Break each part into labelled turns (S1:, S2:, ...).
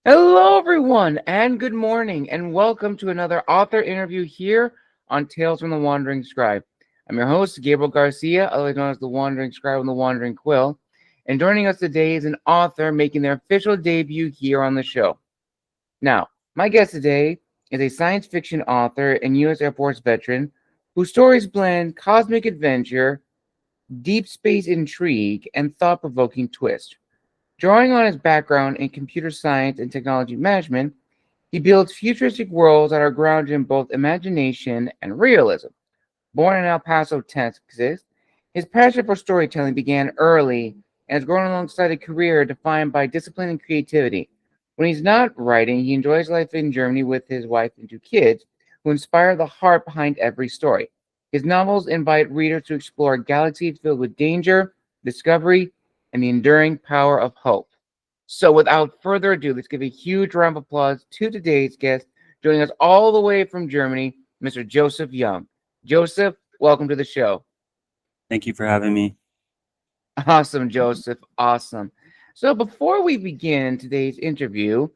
S1: Hello, everyone, and good morning, and welcome to another author interview here on Tales from the Wandering Scribe. I'm your host, Gabriel Garcia, otherwise known as the Wandering Scribe and the Wandering Quill, and joining us today is an author making their official debut here on the show. Now, my guest today is a science fiction author and U.S. Air Force veteran whose stories blend cosmic adventure, deep space intrigue, and thought-provoking twist. Drawing on his background in computer science and technology management, he builds futuristic worlds that are grounded in both imagination and realism. Born in El Paso, Texas, his passion for storytelling began early and has grown alongside a career defined by discipline and creativity. When he's not writing, he enjoys life in Germany with his wife and two kids, who inspire the heart behind every story. His novels invite readers to explore galaxies filled with danger, discovery, and the enduring power of hope. So, without further ado, let's give a huge round of applause to today's guest, joining us all the way from Germany, Mr. Joseph Young. Joseph, welcome to the show.
S2: Thank you for having me.
S1: Awesome, Joseph. Awesome. So, before we begin today's interview,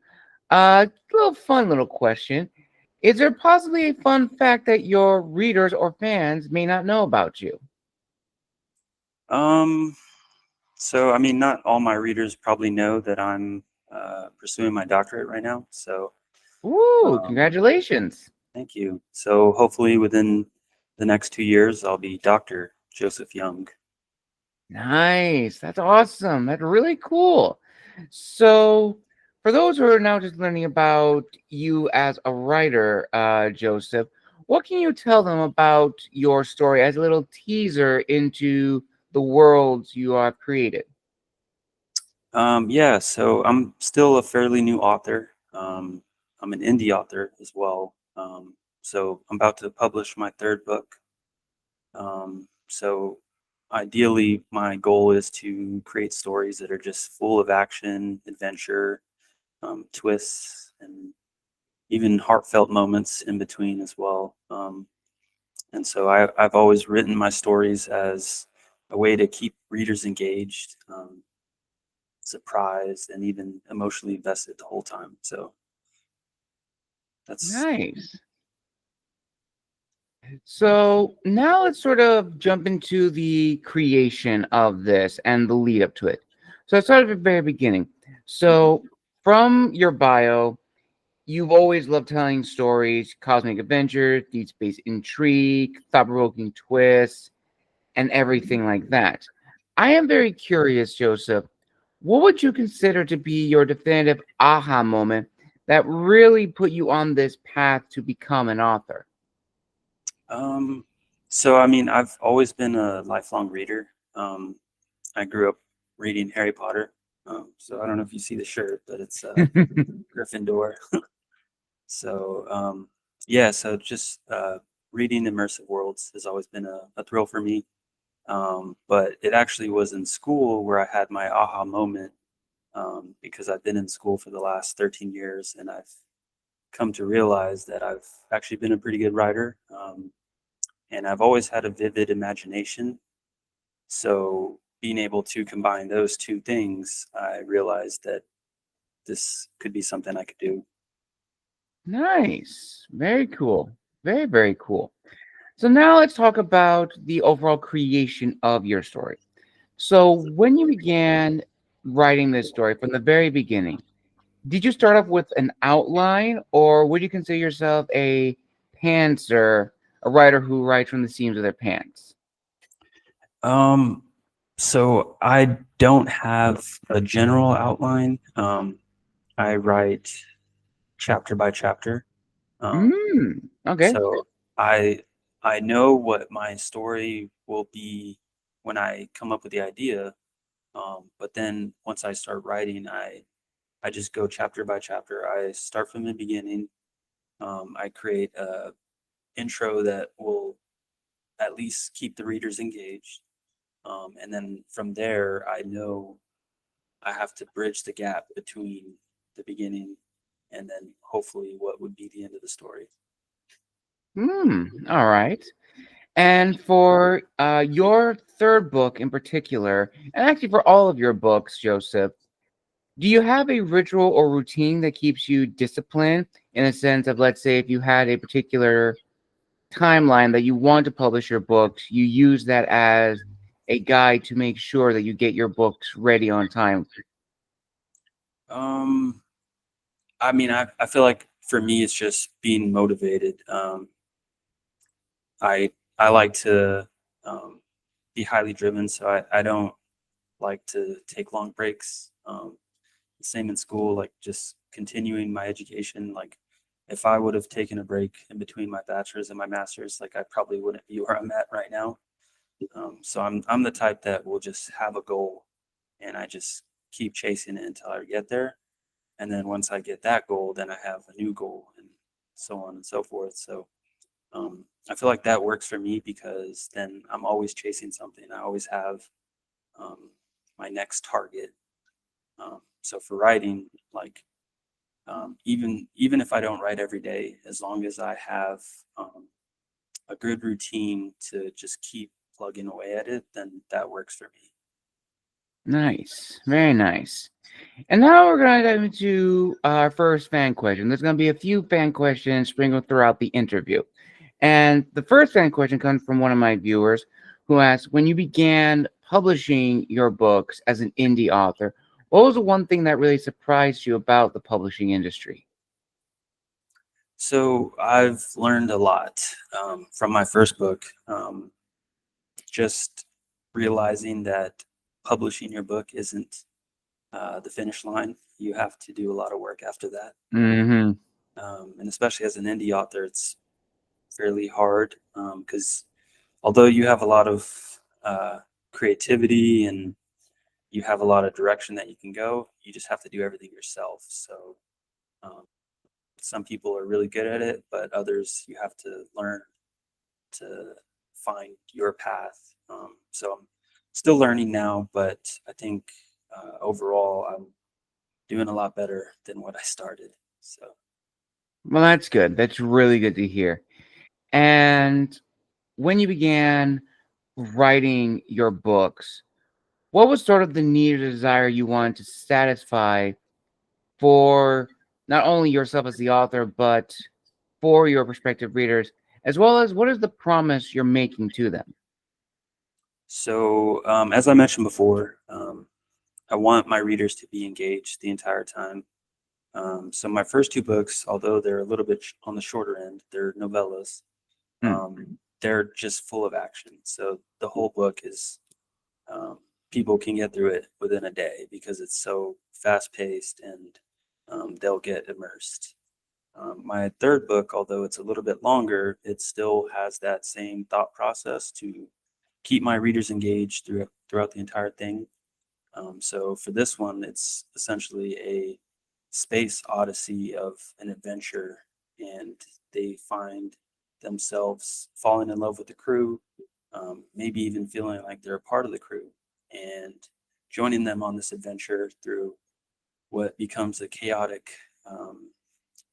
S1: little fun little question. Is there possibly a fun fact that your readers or fans may not know about you?
S2: Um, not all my readers probably know that I'm pursuing my doctorate right now.
S1: Ooh,
S2: Um,
S1: congratulations.
S2: Thank you. So, hopefully, within the next 2 years, I'll be Dr. Joseph Young.
S1: Nice. That's awesome. That's really cool. So, for those who are now just learning about you as a writer, Joseph, what can you tell them about your story as a little teaser into the worlds you have created?
S2: So I'm still a fairly new author. I'm an indie author as well. So I'm about to publish my third book. So ideally, my goal is to create stories that are just full of action, adventure, twists, and even heartfelt moments in between as well. And so I've always written my stories as a way to keep readers engaged, surprised, and even emotionally invested the whole time. So that's
S1: Nice. So now let's sort of jump into the creation of this and the lead up to it. So I started at the very beginning.
S2: Mhm.
S1: So from your bio, you've always loved telling stories, cosmic adventures, deep space intrigue, thought provoking twists, and everything like that. I am very curious, Joseph. What would you consider to be your definitive aha moment that really put you on this path to become an author?
S2: um, I've always been a lifelong reader. I grew up reading Harry Potter. So I don't know if you see the shirt, but it's Gryffindor. So so just reading immersive worlds has always been a thrill for me. But it actually was in school where I had my aha moment, because I've been in school for the last 13 years and I've come to realize that I've actually been a pretty good writer. And I've always had a vivid imagination. So being able to combine those two things, I realized that this could be something I could do.
S1: Nice. Very cool. Very, very cool. So now let's talk about the overall creation of your story. So when you began writing this story from the very beginning, did you start off with an outline or would you consider yourself a pantser, a writer who writes from the seams of their pants?
S2: Um, so I don't have a general outline. I write chapter by chapter. Um,
S1: Okay.
S2: so I I know what my story will be when I come up with the idea. But then once I start writing, I just go chapter by chapter. I start from the beginning. I create a intro that will at least keep the readers engaged. And then from there, I know I have to bridge the gap between the beginning and then hopefully what would be the end of the story.
S1: All right. And for your third book in particular, and actually for all of your books, Joseph, Do you have a ritual or routine that keeps you disciplined in a sense of, let's say, if you had a particular timeline that you want to publish your books, you use that as a guide to make sure that you get your books ready on time?
S2: Um, I mean, I feel like for me, it's just being motivated. I like to be highly driven, so I don't like to take long breaks. Same in school, like just continuing my education. Like if I would have taken a break in between my bachelor's and my master's, like I probably wouldn't be where I'm at right now. So I'm the type that will just have a goal and I just keep chasing it until I get there. And then once I get that goal, then I have a new goal and so on and so forth. So I feel like that works for me because then I'm always chasing something. I always have um, my next target. So for writing, like even if I don't write every day, as long as I have a good routine to just keep plugging away at it, then that works for me.
S1: Nice, very nice. And now we're going to dive into our first fan question. There's going to be a few fan questions sprinkled throughout the interview. And the first fan question comes from one of my viewers who asks, when you began publishing your books as an indie author, what was the one thing that really surprised you about the publishing industry?
S2: So I've learned a lot from my first book. Just realizing that publishing your book isn't the finish line. You have to do a lot of work after that.
S1: Mm-hmm.
S2: And especially as an indie author, it's fairly hard because although you have a lot of creativity and you have a lot of direction that you can go, you just have to do everything yourself. So um, some people are really good at it, but others you have to learn to find your path. So I'm still learning now, but I think overall I'm doing a lot better than what I started. So
S1: Well, that's good. That's really good to hear. And when you began writing your books, what was sort of the need or desire you wanted to satisfy for not only yourself as the author, but for your prospective readers, as well as what is the promise you're making to them?
S2: so as I mentioned before, I want my readers to be engaged the entire time. So my first two books, although they're a little bit on the shorter end, they're novellas.
S1: Mm,
S2: They're just full of action. So the whole book is um, people can get through it within a day because it's so fast paced and they'll get immersed. My third book, although it's a little bit longer, it still has that same thought process to keep my readers engaged throughout the entire thing. So for this one, it's essentially a space odyssey of an adventure, and they find themselves falling in love with the crew, maybe even feeling like they're a part of the crew, and joining them on this adventure through what becomes a chaotic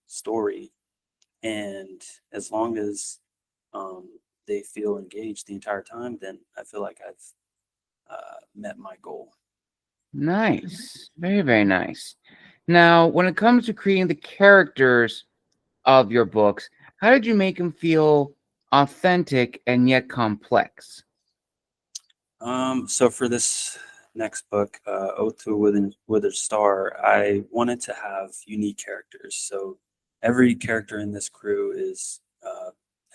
S2: story. And as long as um, they feel engaged the entire time, then I feel like I've met my goal.
S1: nice. Very, very nice. Now, when it comes to creating the characters of your books, how did you make them feel authentic and yet complex?
S2: So for this next book, Oath to a Withered Star, I wanted to have unique characters. So every character in this crew is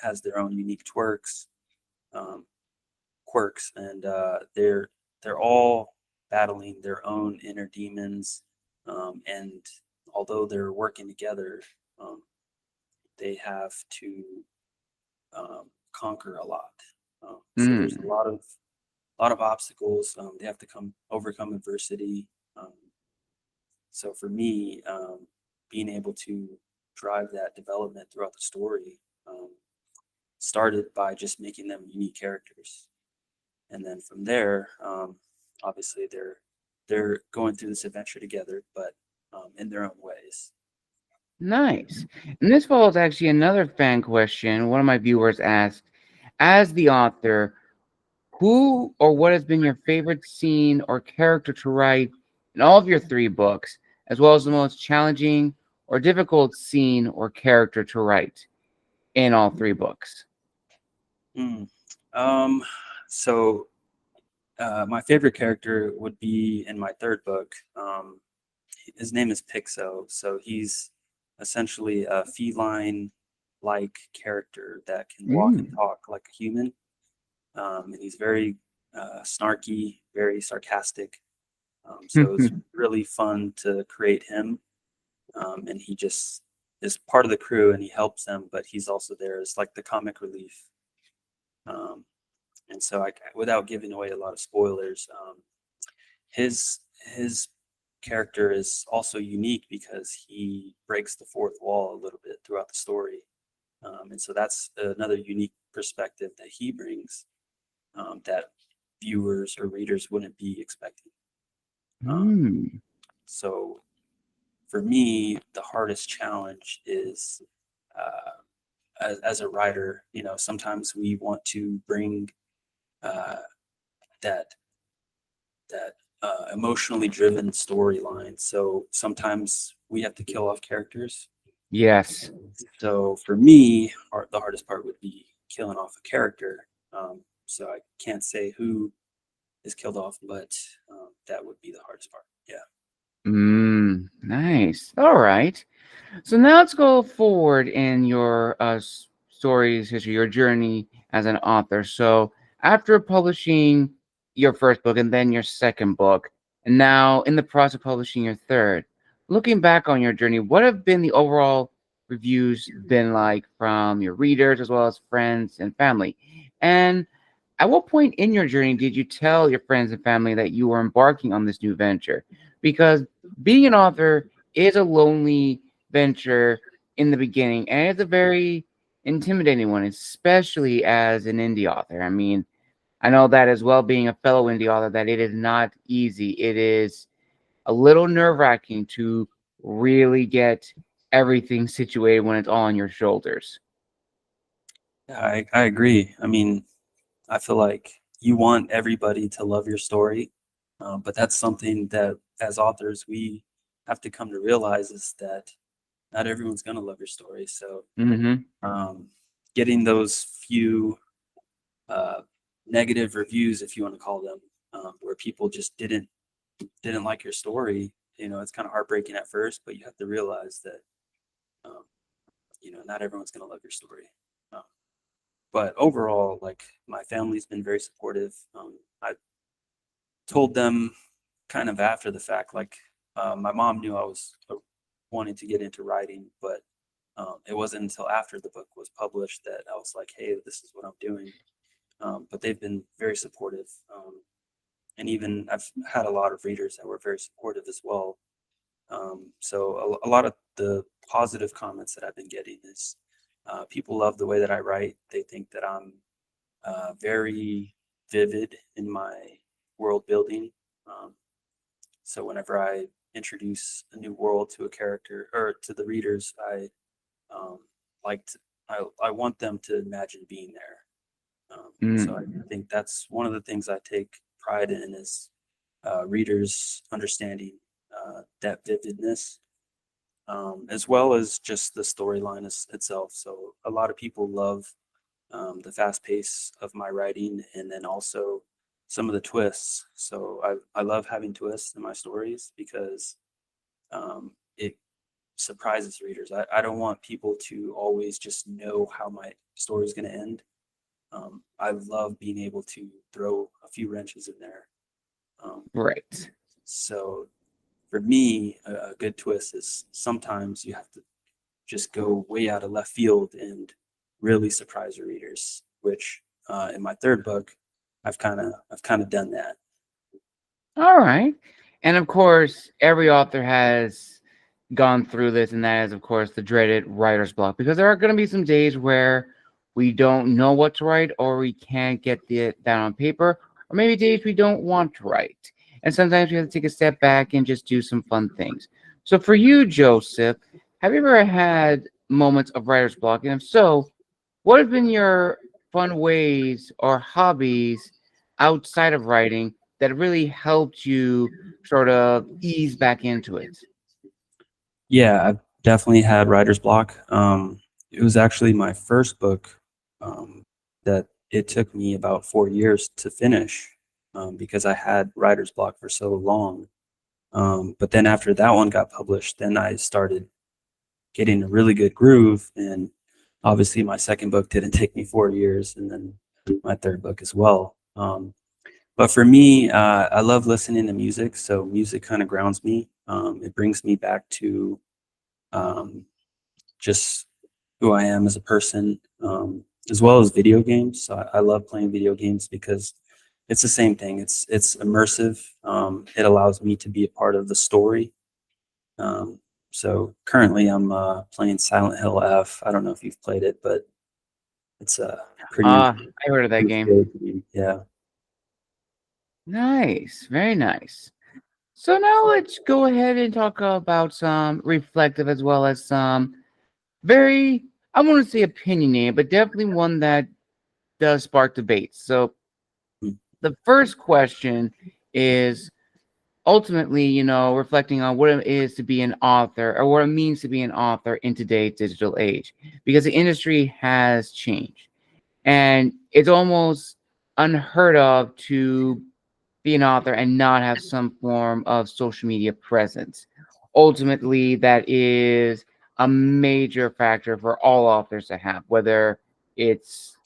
S2: has their own unique um, and they're all battling their own inner demons. And although they're working together, um, they have to conquer a lot. So there's
S1: Mm,
S2: a lot of obstacles. They have to come overcome adversity. Um, so for me, being able to drive that development throughout the story started by just making them unique characters, and then from there, obviously they're going through this adventure together, but in their own ways.
S1: nice. And this follows actually another fan question. One of my viewers asked, as the author, who or what has been your favorite scene or character to write in all of your three books? as well as the most challenging or difficult scene or character to write in all three books?
S2: Mm. Um, so my favorite character would be in my third book. His name is Pixo. So he's essentially a feline-like character that can walk and
S1: Mm.
S2: talk like a human. And he's very snarky, very sarcastic. So it's really fun to create him. And he just is part of the crew and he helps them, but he's also there as like the comic relief. Um, and so, without giving away a lot of spoilers, his his character is also unique because he breaks the fourth wall a little bit throughout the story, and so that's another unique perspective that he brings that viewers or readers wouldn't be expecting. Um,
S1: Mm.
S2: so for me, the hardest challenge is as a writer. Sometimes we want to bring uh, that emotionally driven storyline. So sometimes we have to kill off characters.
S1: Yes.
S2: So for me, the hardest part would be killing off a character. So I can't say who is killed off, but that would be the hardest part. Yeah.
S1: Nice. All right. So now let's go forward in your stories history, your journey as an author. So after publishing your first book and then your second book, and now in the process of publishing your third, looking back on your journey, what have been the overall reviews been like from your readers as well as friends and family? And at what point in your journey did you tell your friends and family that you were embarking on this new venture? Because being an author is a lonely venture in the beginning, and it's a very intimidating one, especially as an indie author. I mean, I know that as well, being a fellow indie author, that it is not easy. It is a little nerve-wracking to really get everything situated when it's all on your shoulders.
S2: Yeah, I agree. I mean, I feel like you want everybody to love your story, but that's something that as authors we have to come to realize is that not everyone's going to love your story. So
S1: Mm-hmm.
S2: um, getting those few uh, negative reviews, if you want to call them, where people just didn't like your story, it's kind of heartbreaking at first, but you have to realize that um, not everyone's going to love your story. Um, but overall, like my family's been very supportive. I told them kind of after the fact, like my mom knew I was wanting to get into writing, but it wasn't until after the book was published that I was like, hey, this is what I'm doing. But they've been very supportive. And even I've had a lot of readers that were very supportive as well. So a lot of the positive comments that I've been getting is people love the way that I write. They think that I'm very vivid in my world building. Um, so whenever I introduce a new world to a character or to the readers, um, like to, I want them to imagine being there. So I
S1: Mm.
S2: think that's one of the things I take pride in is readers understanding that vividness, as well as just the storyline itself. So a lot of people love the fast pace of my writing, and then also some of the twists. So I love having twists in my stories because it surprises readers. I don't want people to always just know how my story is going to end. I love being able to throw a few wrenches in there. Um,
S1: Right.
S2: so for me, a good twist is sometimes you have to just go way out of left field and really surprise your readers. Which in my third book, I've kind of done that.
S1: All right. And of course, every author has gone through this, and that is, of course, the dreaded writer's block, because there are going to be some days where we don't know what to write, or we can't get it down on paper, or maybe days we don't want to write. And sometimes we have to take a step back and just do some fun things. So, for you, Joseph, have you ever had moments of writer's block? And if so, what have been your fun ways or hobbies outside of writing that really helped you sort of ease back into it?
S2: Yeah, I've definitely had writer's block. It was actually my first book that it took me about 4 years to finish because I had writer's block for so long. But then after that one got published, then I started getting a really good groove. And obviously, my second book didn't take me 4 years, and then my third book as well. But for me, I love listening to music. So music kind of grounds me. It brings me back to um, just who I am as a person, as well as video games. So I love playing video games because it's the same thing. It's immersive. It allows me to be a part of the story. Um, so currently, I'm playing Silent Hill F. I don't know if you've played it, but it's a pretty,
S1: I heard of that
S2: pretty
S1: game.
S2: scary game. Yeah.
S1: Nice, very nice. So now let's go ahead and talk about some reflective as well as some very, I wouldn't say opinionated, but definitely one that does spark debates. So
S2: Mm.
S1: the first question is ultimately, reflecting on what it is to be an author or what it means to be an author in today's digital age, because the industry has changed and it's almost unheard of to be an author and not have some form of social media presence. Ultimately, that is a major factor for all authors to have, whether it's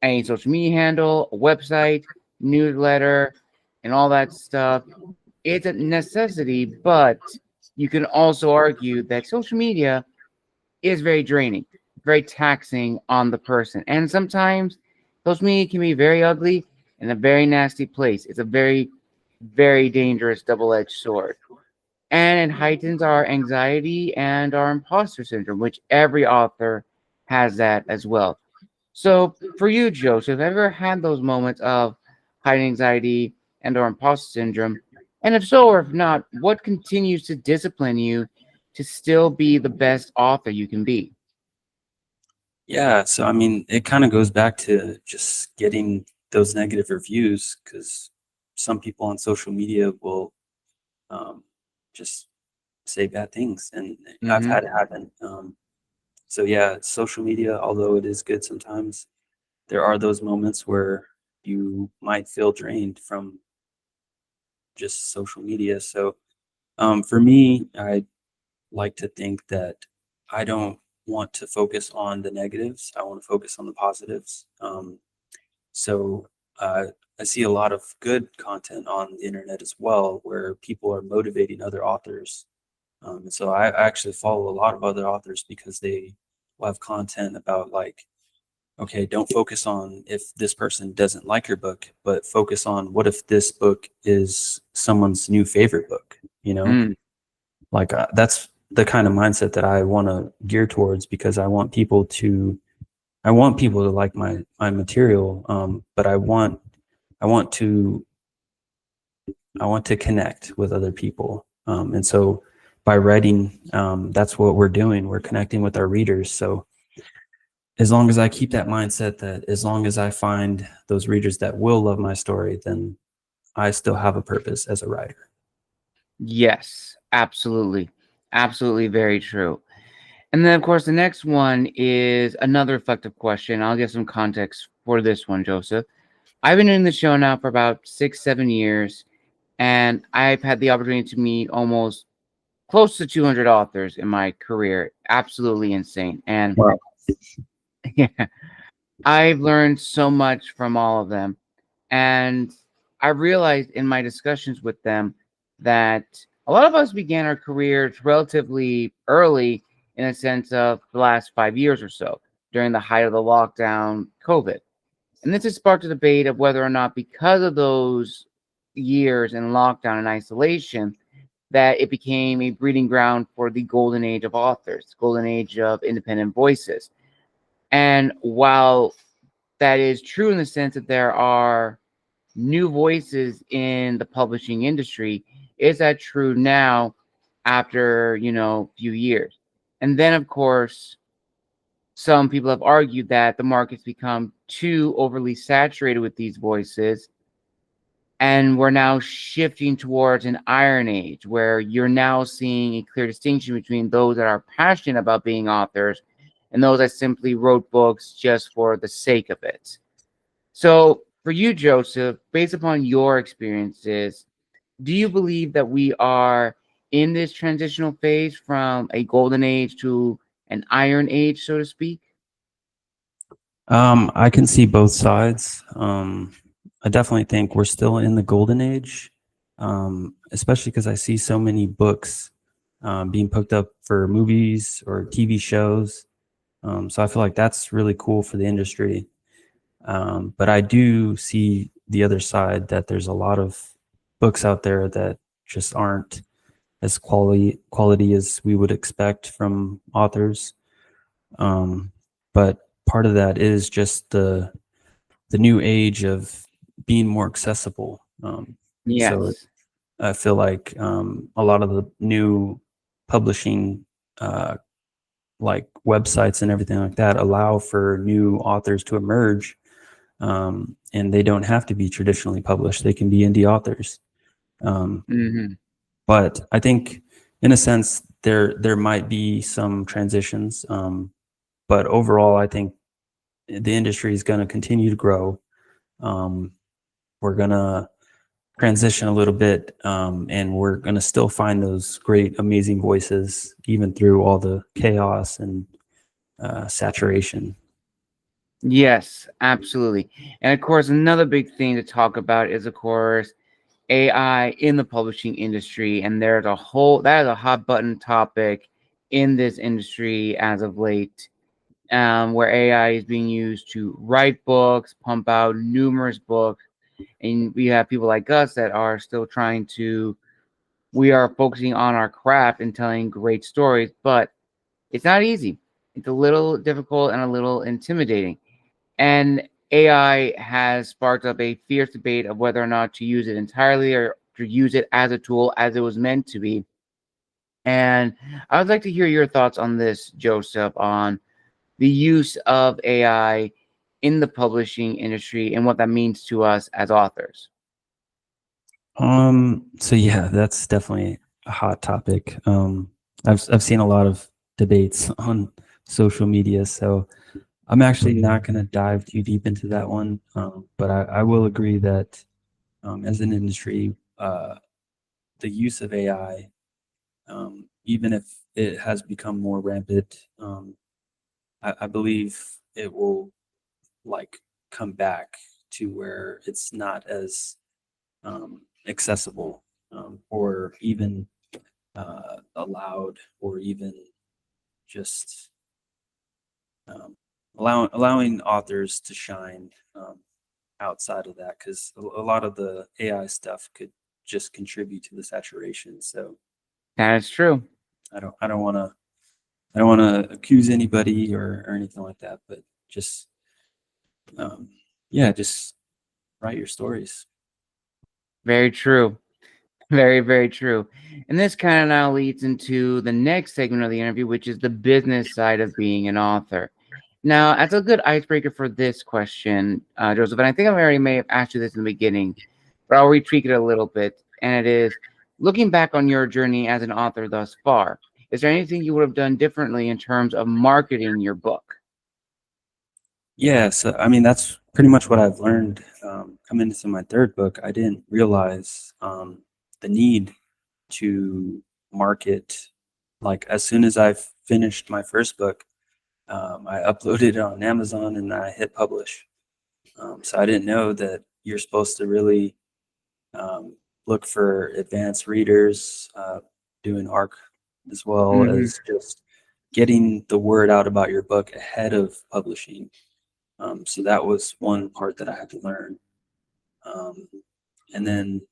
S1: any social media handle, a website, newsletter, and all that stuff. It's a necessity, but you can also argue that social media is very draining, very taxing on the person. And sometimes social media can be very ugly and a very nasty place. It's a very, very dangerous double edged sword. And it heightens our anxiety and our imposter syndrome, which every author has that as well. So, for you, Joseph, have you ever had those moments of heightened anxiety and or imposter syndrome? And if so, or if not, what continues to discipline you to still be the best author you can be?
S2: Yeah. So, I mean, it kind of goes back to just getting those negative reviews because some people on social media will um, just say bad things. And I've
S1: Mm-hmm.
S2: had it happen. So, yeah, social media, although it is good sometimes, there are those moments where you might feel drained from just social media. So, for me, I like to think that I don't want to focus on the negatives. I want to focus on the positives. So uh, I see a lot of good content on the internet as well, where people are motivating other authors. And so I actually follow a lot of other authors because they will have content about like, okay, don't focus on if this person doesn't like your book, but focus on what if this book is someone's new favorite book, you know?
S1: Mm,
S2: Like that's the kind of mindset that I want to gear towards because I want people to like my material, but I want to I want to connect with other people, and so by writing, that's what we're doing. We're connecting with our readers. So as long as I keep that mindset, that as long as I find those readers that will love my story, then I still have a purpose as a writer.
S1: yes, absolutely. Absolutely very true. And then, of course, the next one is another reflective question. I'll give some context for this one, Joseph. I've been in the show now for about 6, 7 years, and I've had the opportunity to meet almost close to 200 authors in my career. Absolutely insane. And
S2: Wow.
S1: yeah, I've learned so much from all of them. And I realized in my discussions with them that a lot of us began our careers relatively early in a sense of the last 5 years or so during the height of the lockdown, COVID. And this has sparked a debate of whether or not, because of those years in lockdown and isolation, that it became a breeding ground for the golden age of authors, golden age of independent voices. And while that is true in the sense that there are new voices in the publishing industry, is that true now after, few years? And then, of course, some people have argued that the market's become too overly saturated with these voices, And we're now shifting towards an iron age where you're now seeing a clear distinction between those that are passionate about being authors and those that simply wrote books just for the sake of it. So, for you, Joseph, based upon your experiences, do you believe that we are in this transitional phase from a golden age to an iron age, so to speak?
S2: I can see both sides. I definitely think we're still in the golden age, especially because I see so many books being picked up for movies or TV shows. So I feel like that's really cool for the industry. But I do see the other side that there's a lot of books out there that just aren't as quality as we would expect from authors. Um, but part of that is just the new age of being more accessible. So
S1: Yes.
S2: I feel like a lot of the new publishing uh, like websites and everything like that allow for new authors to emerge, and they don't have to be traditionally published. They can be indie authors. Um,
S1: Hmm.
S2: but I think, in a sense, there might be some transitions. But overall, I think the industry is going to continue to grow. Um, we're going to transition a little bit, and we're going to still find those great, amazing voices, even through all the chaos and saturation.
S1: Yes, absolutely. And of course, another big thing to talk about is, of course, AI in the publishing industry. And there's a whole, that is a hot button topic in this industry as of late, where AI is being used to write books, pump out numerous books. And we have people like us that are still trying to, we are focusing on our craft and telling great stories, but it's not easy. It's a little difficult and a little intimidating. And AI has sparked up a fierce debate of whether or not to use it entirely or to use it as a tool as it was meant to be. And I would like to hear your thoughts on this, Joseph, on the use of AI in the publishing industry and what that means to us as authors.
S2: So yeah, that's definitely a hot topic. I've seen a lot of debates on social media, so I'm actually not going to dive too deep into that one. But I will agree that as an industry, the use of AI, even if it has become more rampant, I believe it will like come back to where it's not as accessible, or even allowed, or even just allowing authors to shine outside of that, because a lot of the AI stuff could just contribute to the saturation. So
S1: That is true.
S2: I don't want to accuse anybody or anything like that, but just um, yeah, just write your stories.
S1: Very true. Very, very true. And this kind of now leads into the next segment of the interview, which is the business side of being an author. Now, as a good icebreaker for this question, Joseph, and I think I already may have asked you this in the beginning, but I'll retweak it a little bit. And it is, looking back on your journey as an author thus far, is there anything you would have done differently in terms of marketing your book?
S2: Yeah, so I mean that's pretty much what I've learned coming into my third book. I didn't realize the need to market. Like as soon as I finished my first book, I uploaded it on Amazon and I hit publish. So I didn't know that you're supposed to really um, look for advanced readers, doing ARC, as well
S1: Hmm.
S2: as just getting the word out about your book ahead of publishing. So that was one part that I had to learn. Um, and then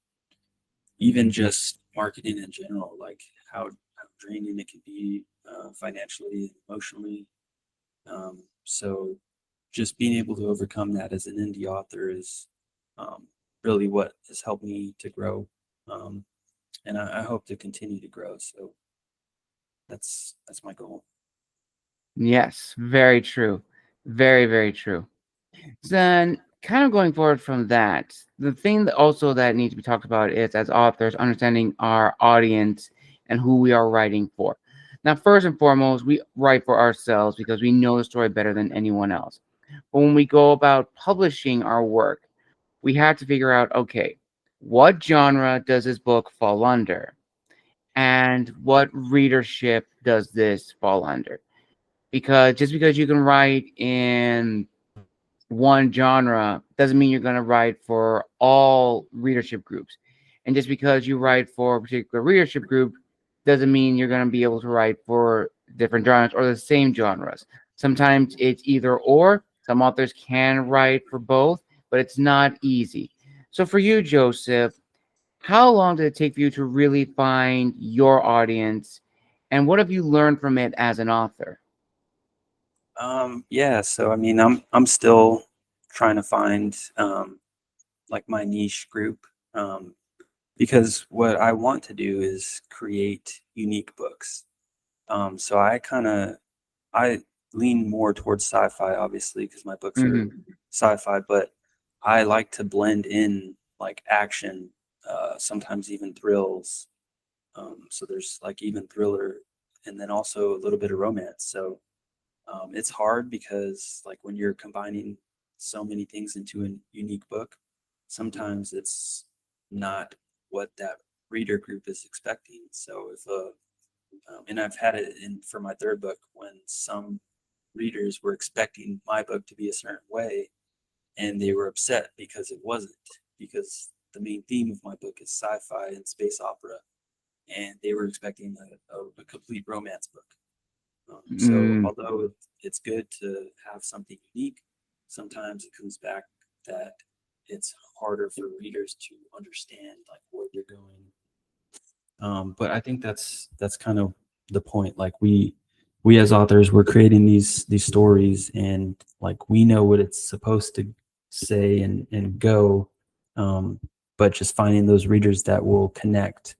S2: even just marketing in general, like how draining it can be financially, emotionally. So just being able to overcome that as an indie author is um, really what has helped me to grow. Um, and I hope to continue to grow. So that's my goal.
S1: Yes, very true. Very, very true. Then, kind of going forward from that, the thing that also that needs to be talked about is, as authors, understanding our audience and who we are writing for. Now, first and foremost, we write for ourselves because we know the story better than anyone else. But when we go about publishing our work, we have to figure out, okay, what genre does this book fall under? And what readership does this fall under? Because just because you can write in one genre doesn't mean you're going to write for all readership groups. And just because you write for a particular readership group doesn't mean you're going to be able to write for different genres or the same genres. Sometimes it's either or. Some authors can write for both, but it's not easy. So for you, Joseph, how long did it take for you to really find your audience? And what have you learned from it as an author?
S2: Yeah, so I mean, I'm still trying to find like my niche group, um, because what I want to do is create unique books. So I lean more towards sci-fi, obviously, because my books are
S1: Hmm.
S2: sci-fi, but I like to blend in like action, sometimes even thrills. So there's like even thriller, and then also a little bit of romance. So it's hard because like when you're combining so many things into a unique book, sometimes it's not what that reader group is expecting. So if and I've had it in for my third book when some readers were expecting my book to be a certain way, and they were upset because it wasn't, because the main theme of my book is sci-fi and space opera, and they were expecting a complete romance book. So
S1: Mm,
S2: although it's good to have something unique, sometimes it comes back that it's harder for readers to understand like where you're going. But I think that's kind of the point. Like we as authors, we're creating these stories, and like we know what it's supposed to say and go, um, but just finding those readers that will connect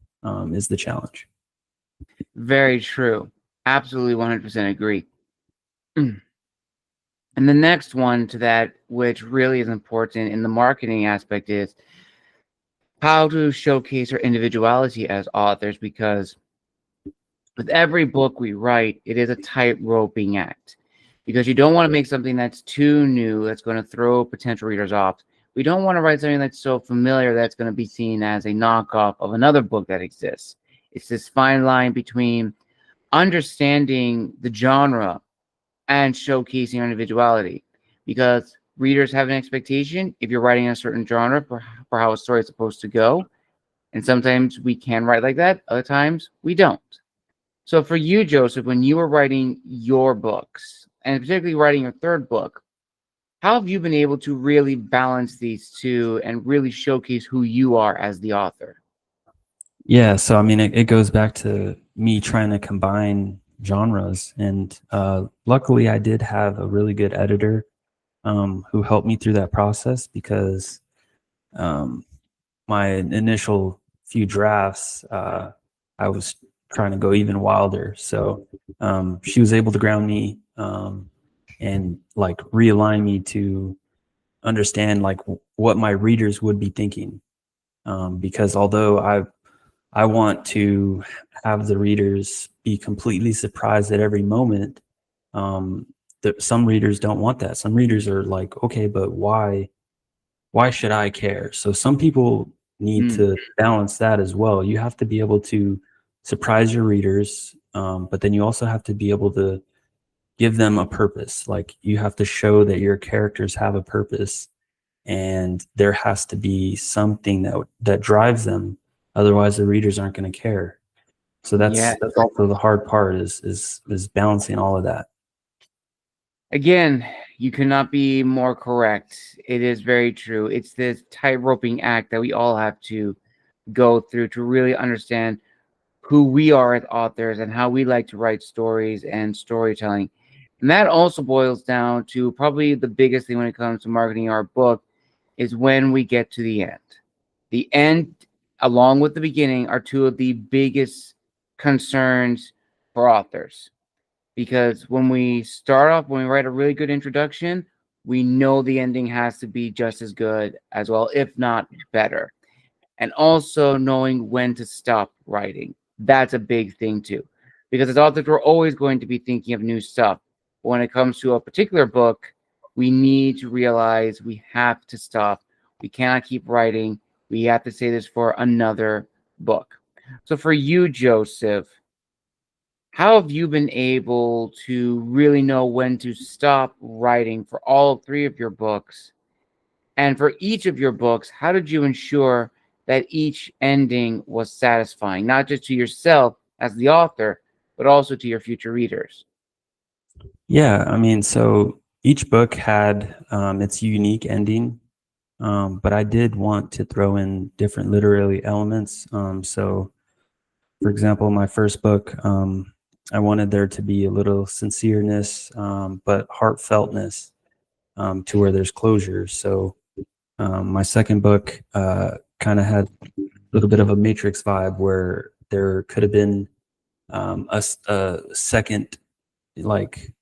S2: is the challenge.
S1: very true. Absolutely 100% agree. Mm. And the next one to that, which really is important in the marketing aspect, is how to showcase our individuality as authors. Because with every book we write, it is a tight-roping act. Because you don't want to make something that's too new, that's going to throw potential readers off. We don't want to write something that's so familiar that's going to be seen as a knockoff of another book that exists. It's this fine line between understanding the genre and showcasing our individuality, because readers have an expectation if you're writing a certain genre for how a story is supposed to go, and sometimes we can write like that, other times we don't. So for you, Joseph, when you were writing your books, and particularly writing your third book, how have you been able to really balance these two and really showcase who you are as the author?
S2: Yeah, so I mean, it goes back to me trying to combine genres, and luckily, I did have a really good editor who helped me through that process because um, my initial few drafts, I was trying to go even wilder. So she was able to ground me and like realign me to understand like what my readers would be thinking, because although I want to have the readers be completely surprised at every moment. Um, some readers don't want that. Some readers are like, okay, but why? Why should I care? So some people need
S1: Mm,
S2: to balance that as well. You have to be able to surprise your readers, but then you also have to be able to give them a purpose. Like you have to show that your characters have a purpose, and there has to be something that drives them. Otherwise, the readers aren't going to care. So
S1: yeah.
S2: that's also the hard part is balancing all of that.
S1: Again, you cannot be more correct. It is very true. It's this tight-roping act that we all have to go through to really understand who we are as authors and how we like to write stories and storytelling. And that also boils down to probably the biggest thing when it comes to marketing our book is when we get to the end. The end, along with the beginning, are two of the biggest concerns for authors. Because when we start off, when we write a really good introduction, we know the ending has to be just as good as well, if not better. And also knowing when to stop writing. That's a big thing too. Because as authors, we're always going to be thinking of new stuff. But when it comes to a particular book, we need to realize we have to stop. We cannot keep writing. We have to say this for another book. So for you, Joseph, how have you been able to really know when to stop writing for all three of your books? And for each of your books, how did you ensure that each ending was satisfying, not just to yourself as the author, but also to your future readers?
S2: Yeah, I mean, so each book had its unique ending, but I did want to throw in different literary elements. So, for example, my first book, I wanted there to be a little sincereness, but heartfeltness to where there's closure. So, my second book kind of had a little bit of a Matrix vibe where there could have been a second, like,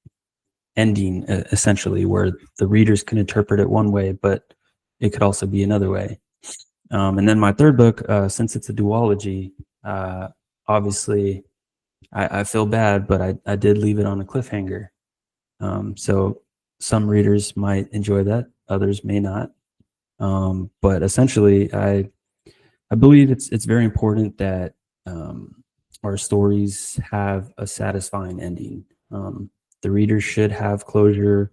S2: ending, essentially, where the readers can interpret it one way, but it could also be another way. And then my third book, since it's a duology, uh, obviously I feel bad, but I did leave it on a cliffhanger. So some readers might enjoy that, others may not. But essentially, I believe it's very important that our stories have a satisfying ending. The readers should have closure.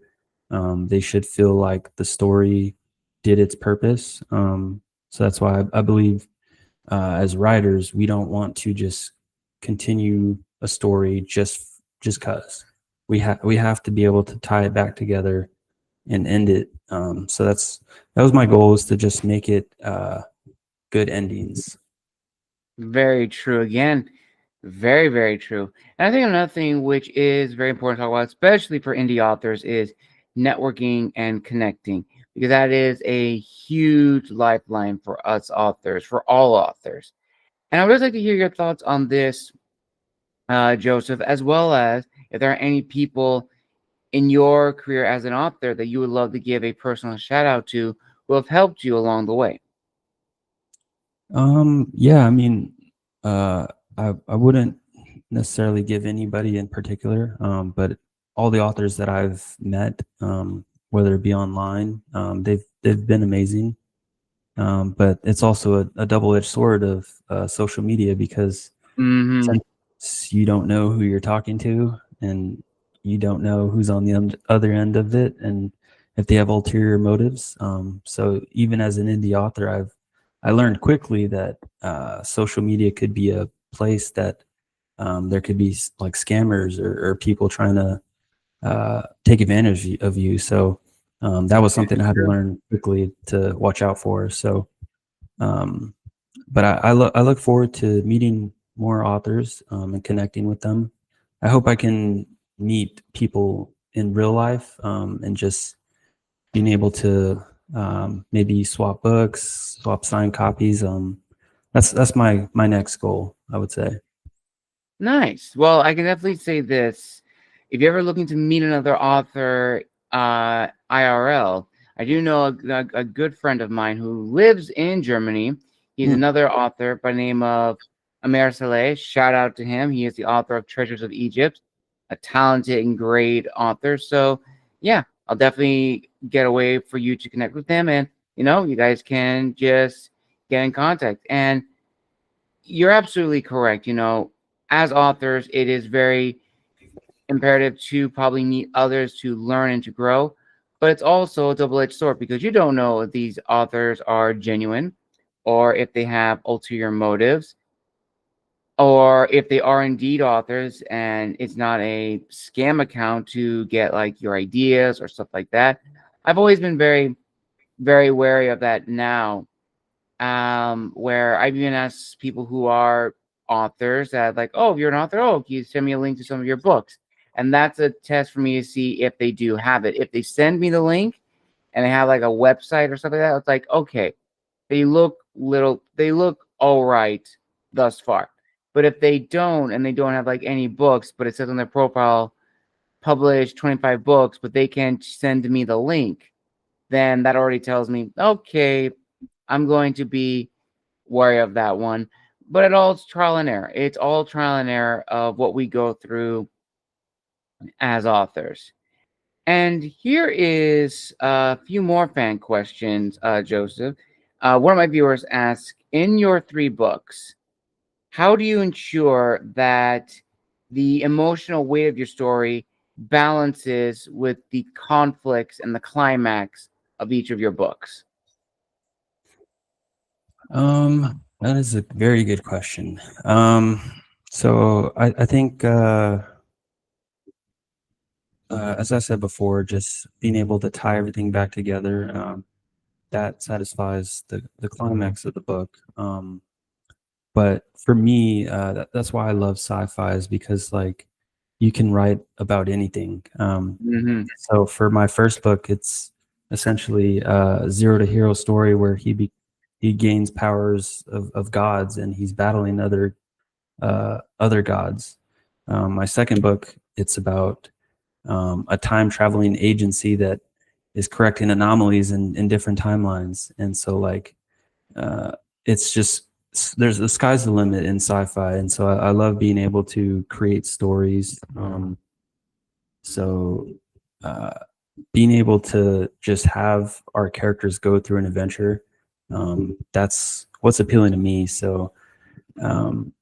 S2: They should feel like the story did its purpose. So that's why I believe, as writers, we don't want to just continue a story just cause. We have to be able to tie it back together and end it. So that was my goal, is to just make it good endings.
S1: Very true. Again, very, very true. And I think another thing which is very important to talk about, especially for indie authors, is networking and connecting, because that is a huge lifeline for us authors, for all authors. And I would just like to hear your thoughts on this, Joseph, as well as if there are any people in your career as an author that you would love to give a personal shout out to who have helped you along the way.
S2: Yeah, I mean, uh, I wouldn't necessarily give anybody in particular, but all the authors that I've met, whether it be online, they've been amazing. But it's also a double-edged sword of social media, because
S1: Mm-hmm.
S2: sometimes you don't know who you're talking to, and you don't know who's on the other end of it, and if they have ulterior motives. So even as an indie author, I learned quickly that social media could be a place that there could be like scammers, or people trying to take advantage of you. So that was something I had to learn quickly to watch out for. So, um, but I look forward to meeting more authors, and connecting with them. I hope I can meet people in real life, and just being able to maybe swap books, swap signed copies. That's my next goal, I would say.
S1: Nice. Well, I can definitely say this. If you're ever looking to meet another author IRL, I do know a good friend of mine who lives in Germany. He's
S2: Hmm.
S1: another author by the name of Amer Saleh. Shout out to him. He is the author of Treasures of Egypt, a talented and great author. So, yeah, I'll definitely get a way for you to connect with him. And, you guys can just get in contact. And you're absolutely correct. As authors, it is very imperative to probably meet others to learn and to grow. But it's also a double edged sword because you don't know if these authors are genuine or if they have ulterior motives or if they are indeed authors and it's not a scam account to get like your ideas or stuff like that. I've always been very, very wary of that now, where I've even asked people who are authors that like, oh, if you're an author, oh, can you send me a link to some of your books? And that's a test for me to see if they do have it. If they send me the link and they have like a website or something like that, it's like, okay, they look all right thus far. But if they don't and they don't have like any books, but it says on their profile publish 25 books, but they can't send me the link, then that already tells me, okay, I'm going to be wary of that one. But it all is trial and error. It's all trial and error of what we go through as authors. And here is a few more fan questions, Joseph. One of my viewers asked, in your 3 books, how do you ensure that the emotional weight of your story balances with the conflicts and the climax of each of your books?
S2: That is a very good question. So I think, as I said before, just being able to tie everything back together, that satisfies the climax of the book. But for me, that's why I love sci-fi, is because like you can write about anything.
S1: Mm-hmm.
S2: So for my first book, it's essentially a zero to hero story where he gains powers of gods and he's battling other gods. My second book, it's about a time traveling agency that is correcting anomalies in different timelines. And so like it's just there's the sky's the limit in sci-fi, and so I love being able to create stories. So uh, being able to just have our characters go through an adventure, that's what's appealing to me. So um,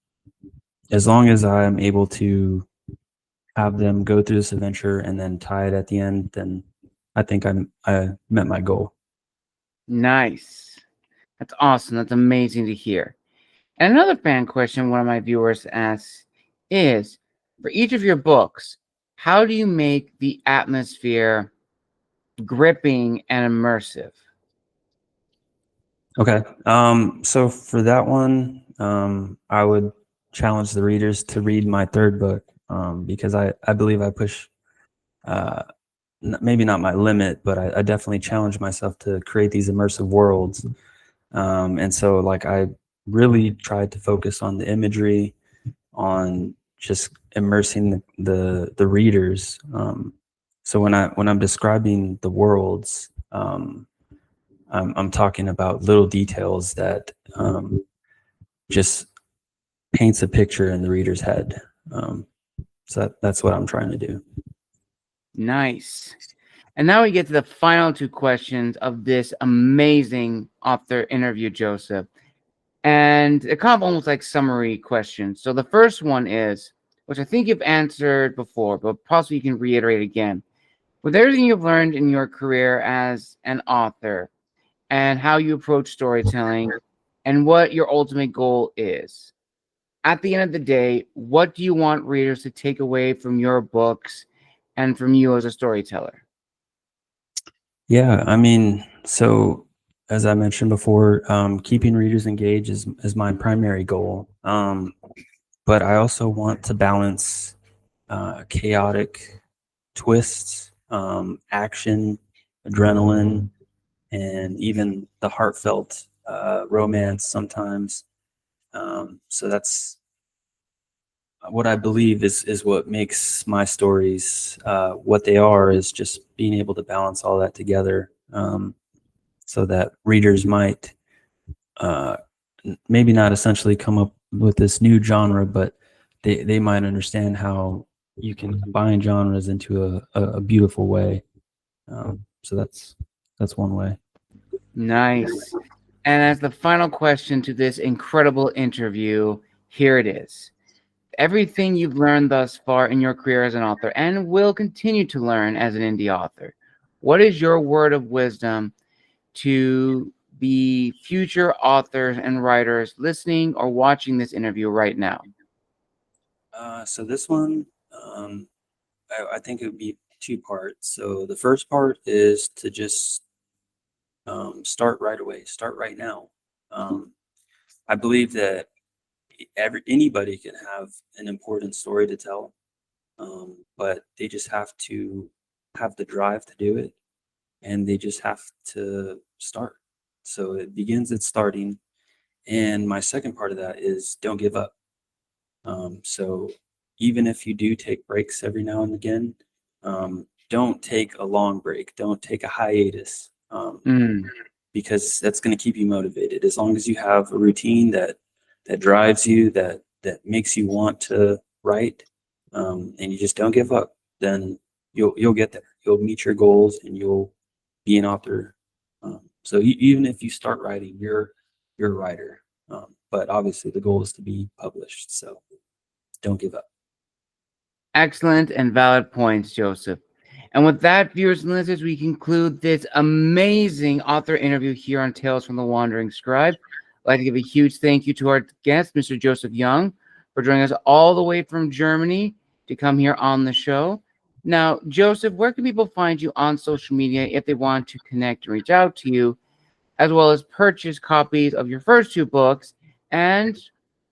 S2: as long as I'm able to have them go through this adventure and then tie it at the end, then I think I met my goal.
S1: Nice. That's awesome. That's amazing to hear. And another fan question one of my viewers asks is, for each of your books, how do you make the atmosphere gripping and immersive?
S2: Okay. So for that one, I would challenge the readers to read my third book, because I believe I push, uh, maybe not my limit, but I definitely challenge myself to create these immersive worlds. And so like I really tried to focus on the imagery, on just immersing the readers. So when I'm describing the worlds, I'm talking about little details that just paints a picture in the reader's head. So that's what I'm trying to do.
S1: Nice. And now we get to the final 2 questions of this amazing author interview, Joseph. And they're kind of almost like summary questions. So the first one is, which I think you've answered before, but possibly you can reiterate again. With everything you've learned in your career as an author and how you approach storytelling and what your ultimate goal is, at the end of the day, what do you want readers to take away from your books and from you as a storyteller?
S2: Yeah, I mean, so as I mentioned before, keeping readers engaged is my primary goal. But I also want to balance chaotic twists, action, adrenaline, and even the heartfelt romance sometimes. So that's what I believe is what makes my stories what they are, is just being able to balance all that together, so that readers might uh, maybe not essentially come up with this new genre, but they might understand how you can combine genres into a beautiful way. So that's one way.
S1: Nice. And as the final question to this incredible interview, here it is. Everything you've learned thus far in your career as an author and will continue to learn as an indie author, what is your word of wisdom to the future authors and writers listening or watching this interview right now?
S2: So this one, I think it would be two parts. So the first part is to just start right away, start right now. Um, I believe that anybody can have an important story to tell, but they just have to have the drive to do it, and they just have to start. So it begins at starting. And my second part of that is don't give up. So even if you do take breaks every now and again, Don't take a long break. Don't take a hiatus,
S1: Mm.
S2: because that's going to keep you motivated. As long as you have a routine that drives you, that makes you want to write, and you just don't give up, then you'll get there. You'll meet your goals, and you'll be an author. So even if you start writing, you're a writer. But obviously, the goal is to be published. So don't give up.
S1: Excellent and valid points, Joseph. And with that, viewers and listeners, we conclude this amazing author interview here on Tales from the Wandering Scribe. I'd like to give a huge thank you to our guest, Mr. Joseph Young, for joining us all the way from Germany to come here on the show. Now, Joseph, where can people find you on social media if they want to connect and reach out to you, as well as purchase copies of your first two books? And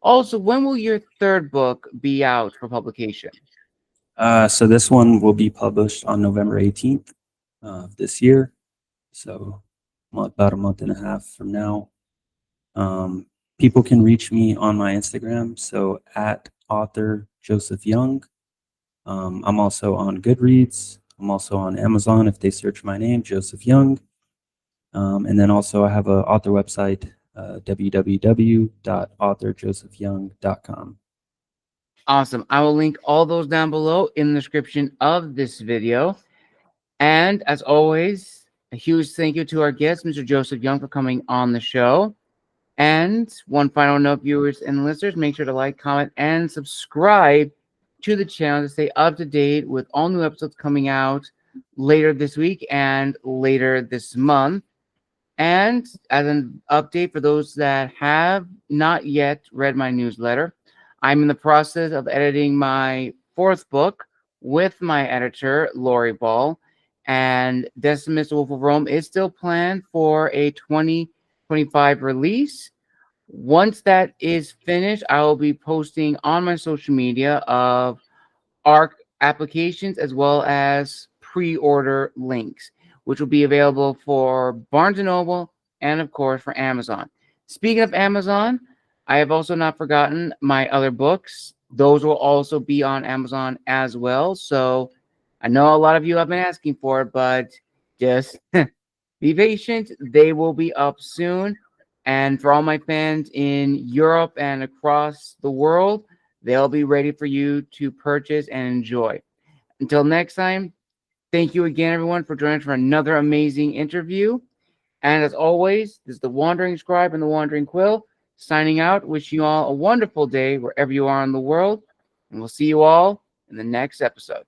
S1: also, when will your third book be out for publication?
S2: So this one will be published on November 18th of this year. So about a month and a half from now. People can reach me on my Instagram, so at author Joseph Young. I'm also on Goodreads. I'm also on Amazon if they search my name, Joseph Young. And then also I have an author website, www.authorjosephyoung.com.
S1: Awesome. I will link all those down below in the description of this video. And as always, a huge thank you to our guest, Mr. Joseph Young, for coming on the show. And one final note, viewers and listeners, make sure to like, comment, and subscribe to the channel to stay up to date with all new episodes coming out later this week and later this month. And as an update for those that have not yet read my newsletter, I'm in the process of editing my fourth book with my editor, Lori Ball. And Decimus Wolf of Rome is still planned for a 2025 release. Once that is finished, I will be posting on my social media of ARC applications as well as pre-order links, which will be available for Barnes & Noble and, of course, for Amazon. Speaking of Amazon, I have also not forgotten my other books. Those will also be on Amazon as well. So I know a lot of you have been asking for it, but just be patient. They will be up soon. And for all my fans in Europe and across the world, they'll be ready for you to purchase and enjoy. Until next time, thank you again, everyone, for joining us for another amazing interview. And as always, this is the Wandering Scribe and the Wandering Quill signing out. Wish you all a wonderful day wherever you are in the world. And we'll see you all in the next episode.